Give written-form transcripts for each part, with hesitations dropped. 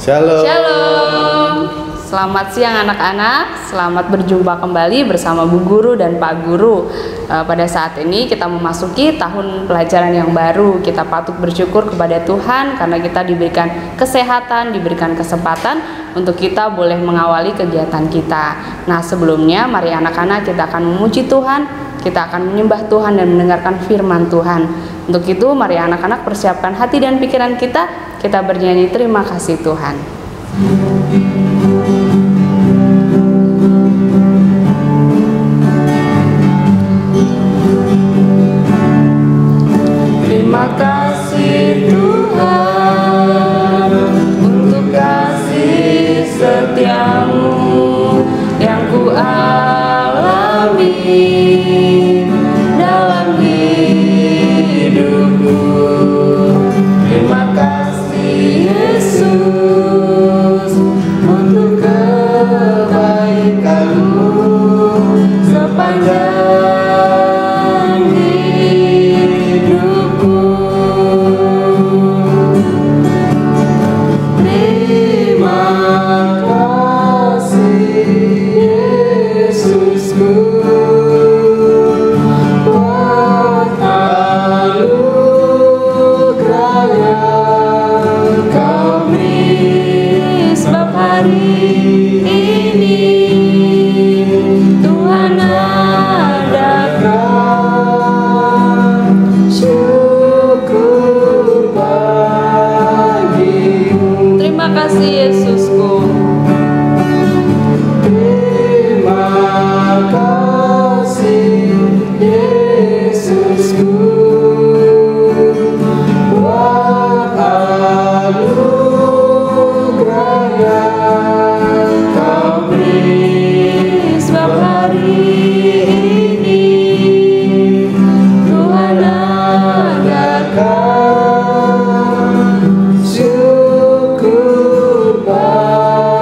Shalom. Shalom. Selamat siang anak-anak, selamat berjumpa kembali bersama Bu Guru dan Pak Guru. Pada saat ini kita memasuki tahun pelajaran yang baru. Kita patut bersyukur kepada Tuhan karena kita diberikan kesehatan, diberikan kesempatan untuk kita boleh mengawali kegiatan kita. Nah, sebelumnya mari anak-anak kita akan memuji Tuhan, kita akan menyembah Tuhan dan mendengarkan firman Tuhan. Untuk itu mari anak-anak persiapkan hati dan pikiran kita bernyanyi terima kasih Tuhan. Terima kasih Tuhan untuk kasih setiamu yang ku alami dalam hidupku. Terima kasih Yesus untuk kebaikanmu sepanjang hidupku. Terima kasih Yesusku buat anugerah yang Kau beri sebab hari ini Tuhan adakan syukur bagimu. Terima kasih Yesusku. Terima kasih Yesusku buat anugerah yang Kau beri sebab hari ini Tuhan adakan syukur bagimu.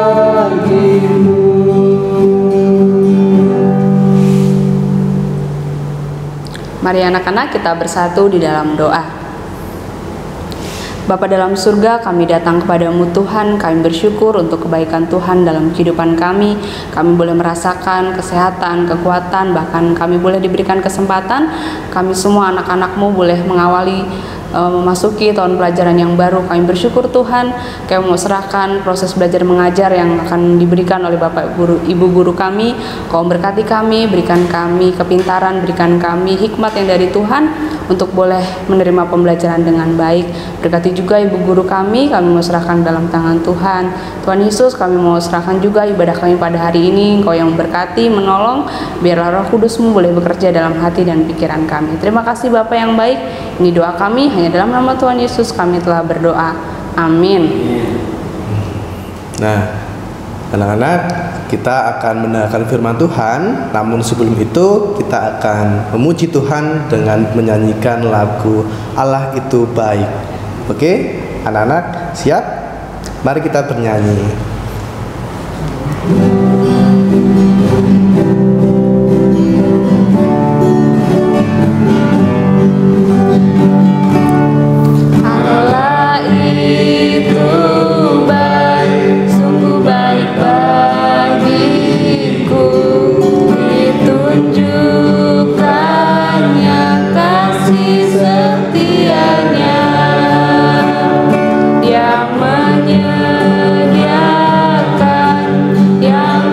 Mari anak-anak kita bersatu di dalam doa. Bapa dalam surga, kami datang kepadamu Tuhan, kami bersyukur untuk kebaikan Tuhan dalam kehidupan kami. Kami boleh merasakan kesehatan, kekuatan, bahkan kami boleh diberikan kesempatan. Kami semua anak-anakmu boleh mengawali memasuki tahun pelajaran yang baru. Kami bersyukur Tuhan, kami mau serahkan proses belajar mengajar yang akan diberikan oleh Bapak Guru, Ibu Guru kami. Kau berkati kami, berikan kami kepintaran, berikan kami hikmat yang dari Tuhan untuk boleh menerima pembelajaran dengan baik. Berkati juga Ibu Guru kami mau serahkan dalam tangan Tuhan. Tuhan Yesus, kami mau serahkan juga ibadah kami pada hari ini. Engkau yang berkati, menolong, biarlah Roh Kudus-Mu boleh bekerja dalam hati dan pikiran kami. Terima kasih Bapa yang baik. Ini doa kami, hanya dalam nama Tuhan Yesus kami telah berdoa. Amin. Nah, anak-anak, kita akan mendengarkan firman Tuhan. Namun sebelum itu kita akan memuji Tuhan dengan menyanyikan lagu Allah Itu Baik. Oke, anak-anak siap? Mari kita bernyanyi. Allah itu baik, sungguh baik bagiku. Ditunjukkannya kasih setianya. Dia menyediakan yang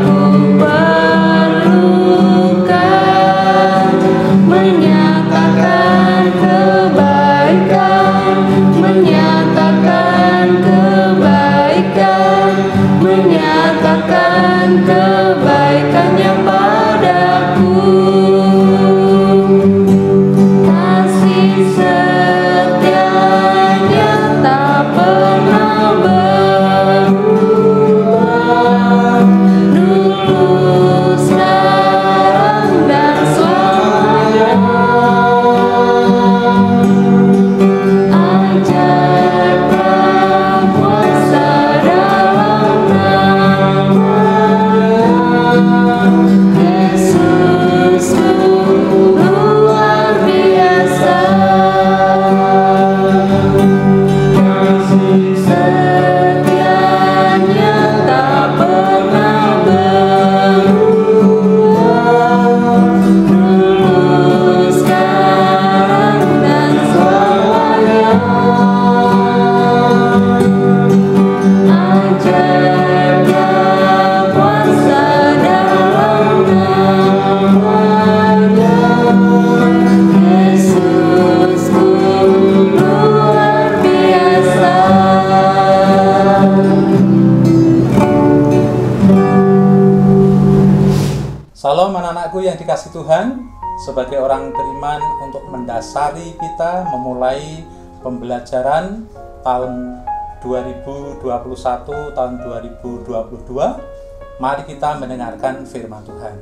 Anak-anakku yang dikasih Tuhan, sebagai orang beriman untuk mendasari kita memulai pembelajaran tahun 2021, tahun 2022, mari kita mendengarkan firman Tuhan.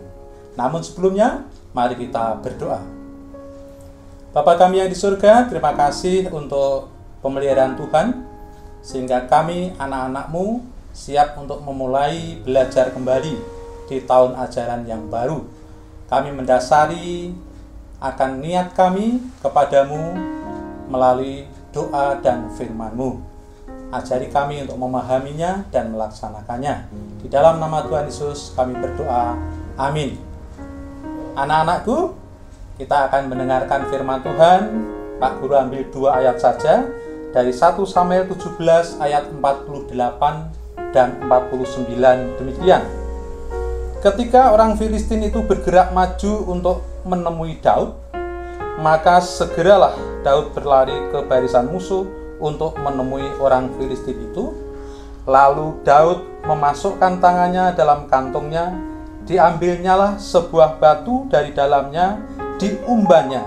Namun sebelumnya, mari kita berdoa. Bapa kami yang di surga, terima kasih untuk pemeliharaan Tuhan, sehingga kami anak-anak-Mu siap untuk memulai belajar kembali di tahun ajaran yang baru. Kami mendasari akan niat kami kepadamu melalui doa dan firman-Mu. Ajari kami untuk memahaminya dan melaksanakannya. Di dalam nama Tuhan Yesus kami berdoa. Amin. Anak-anakku, kita akan mendengarkan firman Tuhan. Pak Guru ambil 2 ayat saja, dari 1 Samuel 17 ayat 48 dan 49 demikian. Ketika orang Filistin itu bergerak maju untuk menemui Daud, maka segeralah Daud berlari ke barisan musuh untuk menemui orang Filistin itu. Lalu Daud memasukkan tangannya dalam kantongnya, diambilnyalah sebuah batu dari dalamnya, diumbannya.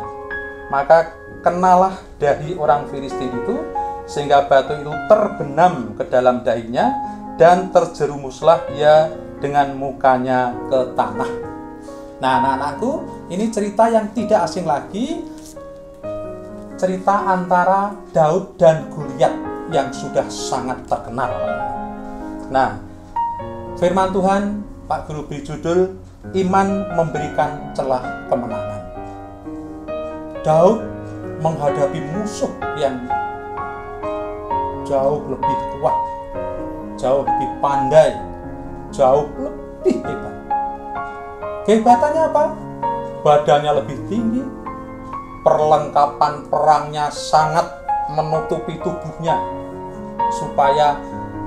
Maka kenalah dahi orang Filistin itu, sehingga batu itu terbenam ke dalam dahinya, dan terjerumuslah ia dengan mukanya ke tanah. Nah, anak-anakku, ini cerita yang tidak asing lagi, cerita antara Daud dan Goliat yang sudah sangat terkenal. Nah, firman Tuhan Pak Guru beri judul Iman Memberikan Celah Kemenangan. Daud menghadapi musuh yang jauh lebih kuat, jauh lebih pandai, jauh lebih hebat. Kehebatannya apa? Badannya lebih tinggi, perlengkapan perangnya sangat menutupi tubuhnya supaya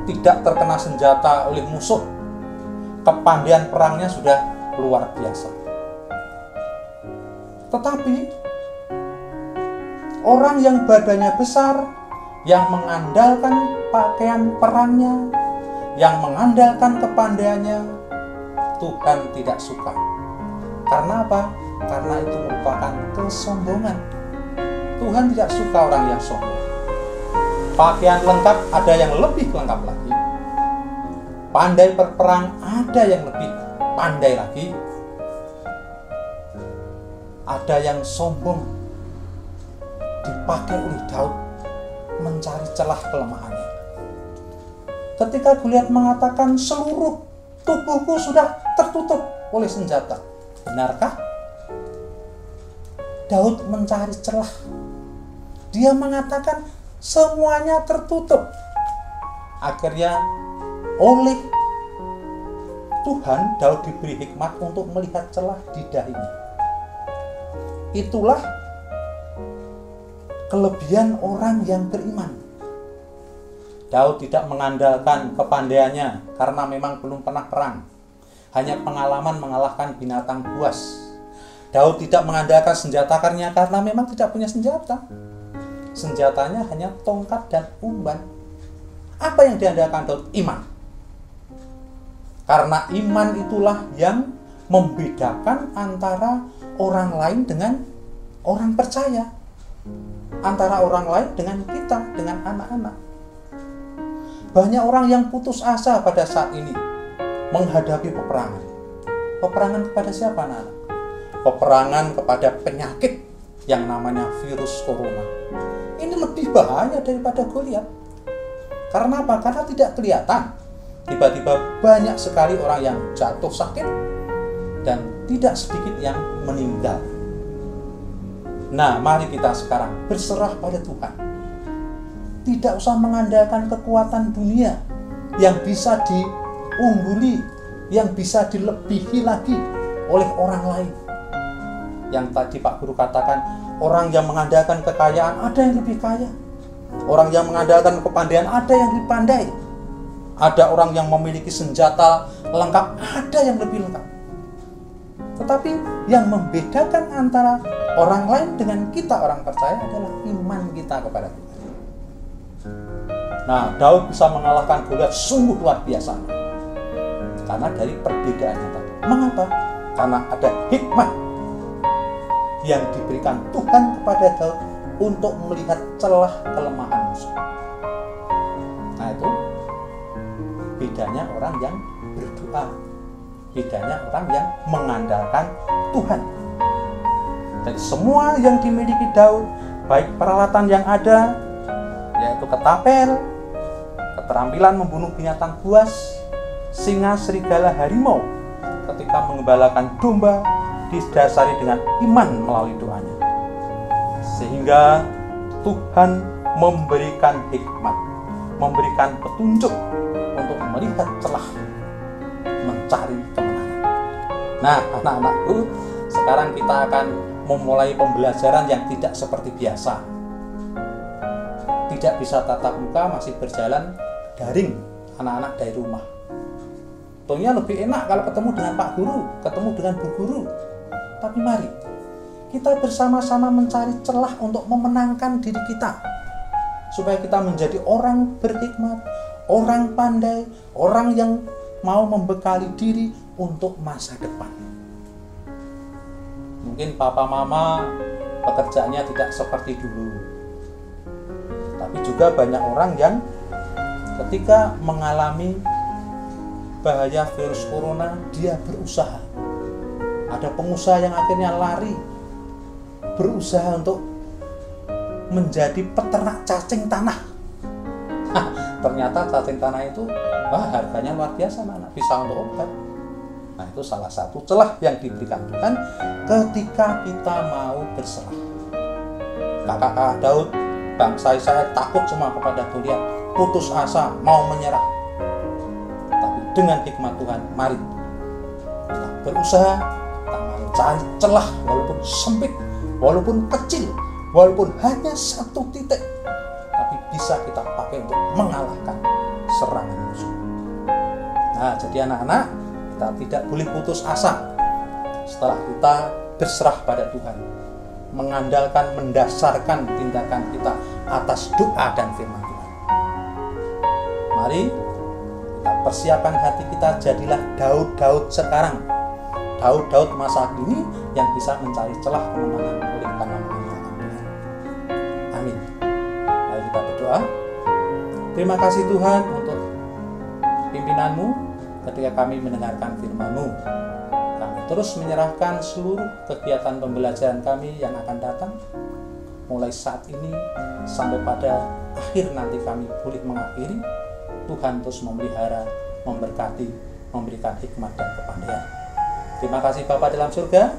tidak terkena senjata oleh musuh. Kepandaian perangnya sudah luar biasa. Tetapi orang yang badannya besar, yang mengandalkan pakaian perangnya, yang mengandalkan kepandaiannya, Tuhan tidak suka. Karena apa? Karena itu merupakan kesombongan. Tuhan tidak suka orang yang sombong. Pakaian lengkap, ada yang lebih lengkap lagi. Pandai berperang, ada yang lebih pandai lagi. Ada yang sombong, dipakai oleh Daud mencari celah kelemahannya. Ketika Goliat mengatakan seluruh tubuhku sudah tertutup oleh senjata, benarkah? Daud mencari celah. Dia mengatakan semuanya tertutup. Akhirnya oleh Tuhan, Daud diberi hikmat untuk melihat celah di dahinya. Itulah kelebihan orang yang beriman. Daud tidak mengandalkan kepandaiannya karena memang belum pernah perang. Hanya pengalaman mengalahkan binatang buas. Daud tidak mengandalkan senjata karena memang tidak punya senjata. Senjatanya hanya tongkat dan umban. Apa yang diandalkan Daud? Iman. Karena iman itulah yang membedakan antara orang lain dengan orang percaya. Antara orang lain dengan kita, dengan anak-anak. Banyak orang yang putus asa pada saat ini menghadapi peperangan. Peperangan kepada siapa, anak-anak? Peperangan kepada penyakit yang namanya virus corona. Ini lebih bahaya daripada Goliat. Karena apa? Karena tidak kelihatan. Tiba-tiba banyak sekali orang yang jatuh sakit dan tidak sedikit yang meninggal. Nah, mari kita sekarang berserah pada Tuhan. Tidak usah mengandalkan kekuatan dunia yang bisa diungguli, yang bisa dilebihi lagi oleh orang lain. Yang tadi Pak Guru katakan, orang yang mengandalkan kekayaan ada yang lebih kaya. Orang yang mengandalkan kepandaian ada yang lebih pandai. Ada orang yang memiliki senjata lengkap, ada yang lebih lengkap. Tetapi yang membedakan antara orang lain dengan kita orang percaya adalah iman kita kepada Tuhan. Nah, Daud bisa mengalahkan Goliat sungguh luar biasa. Karena dari perbedaannya tadi. Mengapa? Karena ada hikmah yang diberikan Tuhan kepada Daud untuk melihat celah kelemahan musuh. Nah, itu bedanya orang yang berdoa, bedanya orang yang mengandalkan Tuhan. Dari semua yang dimiliki Daud, baik peralatan yang ada, yaitu ketapel, keterampilan membunuh binatang buas, singa, serigala, harimau, ketika mengembalakan domba, didasari dengan iman melalui doanya. Sehingga Tuhan memberikan hikmat, memberikan petunjuk untuk melihat celah, mencari kemenangan. Nah, anak-anakku, sekarang kita akan memulai pembelajaran yang tidak seperti biasa. Tidak bisa tatap muka, masih berjalan daring anak-anak dari rumah. Tentunya lebih enak kalau ketemu dengan Pak Guru, ketemu dengan Bu Guru. Tapi mari kita bersama-sama mencari celah untuk memenangkan diri kita, supaya kita menjadi orang berhikmat, orang pandai, orang yang mau membekali diri untuk masa depan. Mungkin papa mama pekerjaannya tidak seperti dulu, tapi juga banyak orang yang ketika mengalami bahaya virus corona, dia berusaha. Ada pengusaha yang akhirnya lari, berusaha untuk menjadi peternak cacing tanah. Ternyata cacing tanah itu harganya luar biasa, anak, bisa untuk obat. Nah, itu salah satu celah yang diberikan Tuhan ketika kita mau berserah. Kakak Daud, bangsa Israel takut semua kepada Goliat, putus asa, mau menyerah. Tapi dengan hikmat Tuhan, mari kita berusaha, kita mencari celah, walaupun sempit, walaupun kecil, walaupun hanya satu titik, tapi bisa kita pakai untuk mengalahkan serangan musuh. Nah, jadi anak-anak, kita tidak boleh putus asa setelah kita berserah pada Tuhan, mengandalkan, mendasarkan tindakan kita atas doa dan firman Tuhan. Mari kita persiapkan hati kita, jadilah Daud-Daud sekarang, Daud-Daud masa kini yang bisa mencari celah kemenangan oleh karena mengandalkan Tuhan. Amin. Mari kita berdoa. Terima kasih Tuhan untuk pimpinanmu ketika kami mendengarkan firman-Mu. Kami terus menyerahkan seluruh kegiatan pembelajaran kami yang akan datang, mulai saat ini sampai pada akhir nanti kami boleh mengakhiri. Tuhan terus memelihara, memberkati, memberikan hikmat dan kepandaian. Terima kasih Bapa dalam surga.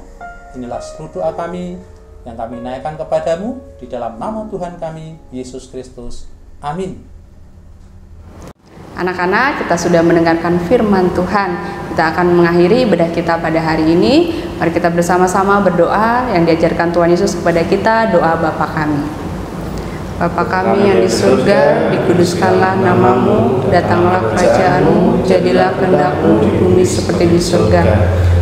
Inilah seluruh doa kami yang kami naikkan kepadamu di dalam nama Tuhan kami, Yesus Kristus. Amin. Anak-anak, kita sudah mendengarkan firman Tuhan. Kita akan mengakhiri ibadah kita pada hari ini. Mari kita bersama-sama berdoa yang diajarkan Tuhan Yesus kepada kita, doa Bapa kami. Bapa kami yang di surga, dikuduskanlah namamu, datanglah kerajaan-Mu, jadilah kehendak-Mu di bumi seperti di surga.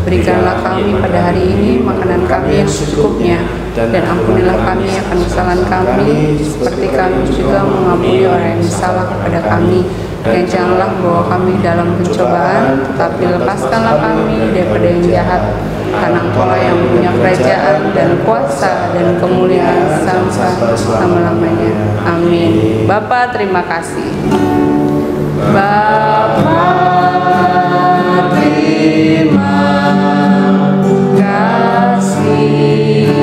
Berikanlah kami pada hari ini makanan kami yang secukupnya, dan ampunilah kami akan kesalahan kami, seperti kami juga mengampuni orang yang bersalah kepada kami. Dan janganlah bawa kami dalam pencobaan, tetapi lepaskanlah kami daripada yang jahat. Karena Engkau-lah yang punya kerajaan dan kuasa dan kemuliaan sampai selama-lamanya. Amin. Bapa, terima kasih. Bapa, terima kasih.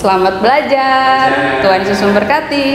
Selamat belajar. Tuhan Yesus memberkati.